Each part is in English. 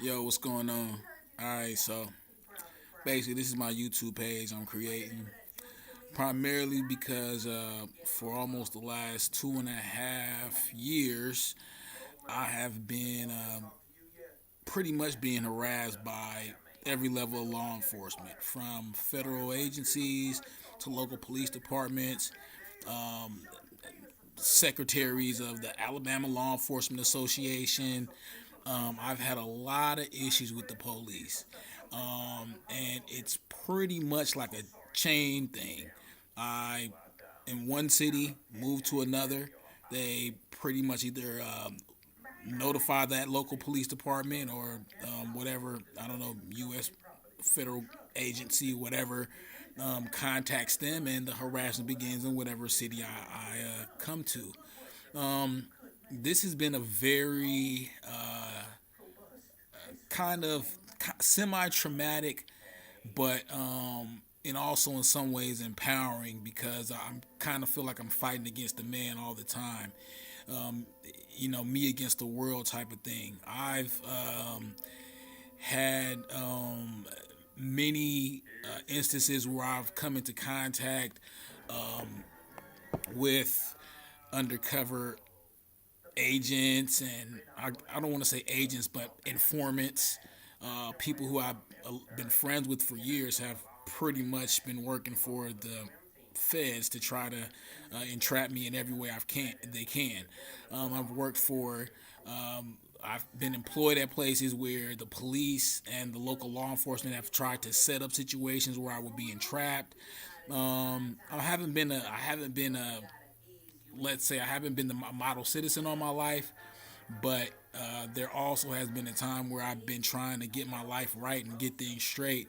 Yo, what's going on? Alright, so basically, this is my YouTube page I'm creating primarily because for almost the last 2.5 years, I have been pretty much being harassed by every level of law enforcement, from federal agencies to local police departments, secretaries of the Alabama Law Enforcement Association. I've had a lot of issues with the police, and it's pretty much like a chain thing. I, in one city, moved to another. They pretty much either notify that local police department or whatever, I don't know, U.S. federal agency, whatever, contacts them, and the harassment begins in whatever city I come to. This has been a very kind of semi-traumatic, but and also in some ways empowering because I kind of feel like I'm fighting against the man all the time. Um, me against the world type of thing. I've had many instances where I've come into contact with undercover agents, and I don't want to say agents, but informants, people who I've been friends with for years have pretty much been working for the feds to try to entrap me in every way they can. I've worked for I've been employed at places where the police and the local law enforcement have tried to set up situations where I would be entrapped. I haven't been a let's say I haven't been the model citizen all my life, but there also has been a time where I've been trying to get my life right and get things straight,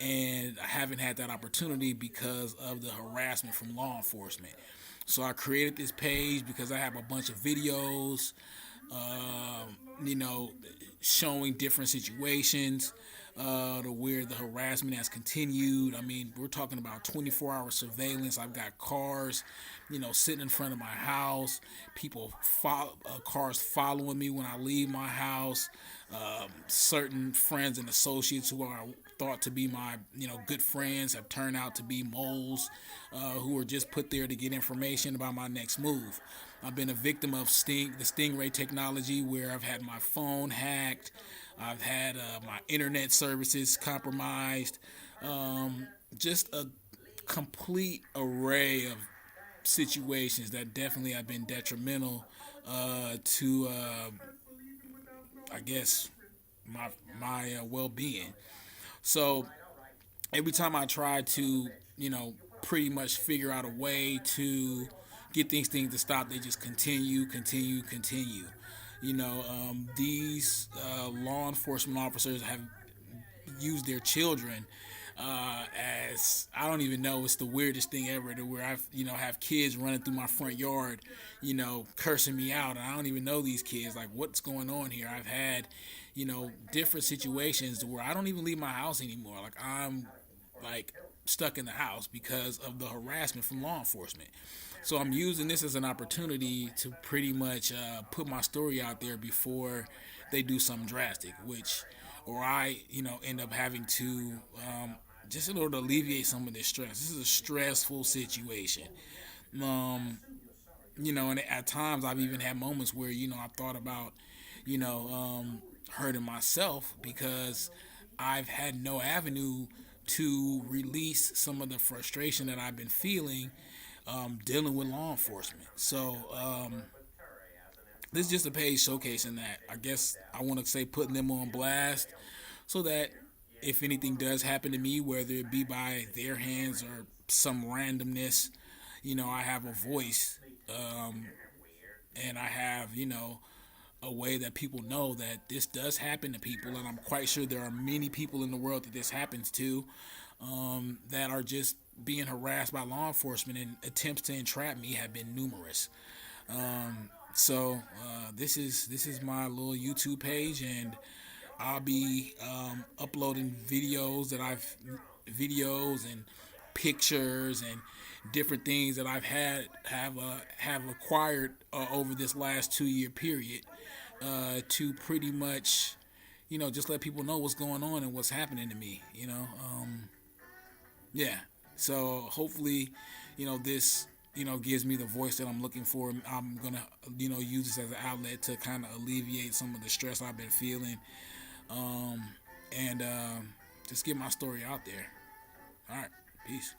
and I haven't had that opportunity because of the harassment from law enforcement. So I created this page because I have a bunch of videos, you know, showing different situations to where the harassment has continued. I mean, we're talking about 24-hour surveillance. I've got cars, sitting in front of my house. Cars following me when I leave my house. Certain friends and associates who are thought to be my, good friends have turned out to be moles who were just put there to get information about my next move. I've been a victim of the Stingray technology, where I've had my phone hacked, I've had my internet services compromised, just a complete array of situations that definitely have been detrimental to, I guess, my well being. So every time I try to, pretty much figure out a way to get these things to stop, they just continue. These law enforcement officers have used their children as, I don't even know, it's the weirdest thing ever, to where I've have kids running through my front yard, cursing me out, and I don't even know these kids. Like, what's going on here? I've had different situations where I don't even leave my house anymore. Like, I'm like stuck in the house because of the harassment from law enforcement. So I'm using this as an opportunity to pretty much put my story out there before they do something drastic, which, or I, end up having to, just in order to alleviate some of this stress. This is a stressful situation. Um, and at times I've even had moments where, I've thought about, hurting myself because I've had no avenue to release some of the frustration that I've been feeling dealing with law enforcement. So this is just a page showcasing that. I guess I want to say putting them on blast so that if anything does happen to me, whether it be by their hands or some randomness, I have a voice, and I have, a way that people know that this does happen to people, and I'm quite sure there are many people in the world that this happens to, that are just being harassed by law enforcement, and attempts to entrap me have been numerous. So this is my little YouTube page, and I'll be uploading videos and pictures and different things that I've have acquired over this last 2 year period to pretty much just let people know what's going on and what's happening to me. Yeah. So hopefully, this, gives me the voice that I'm looking for. I'm gonna, use this as an outlet to kind of alleviate some of the stress I've been feeling, and just get my story out there. All right. Peace.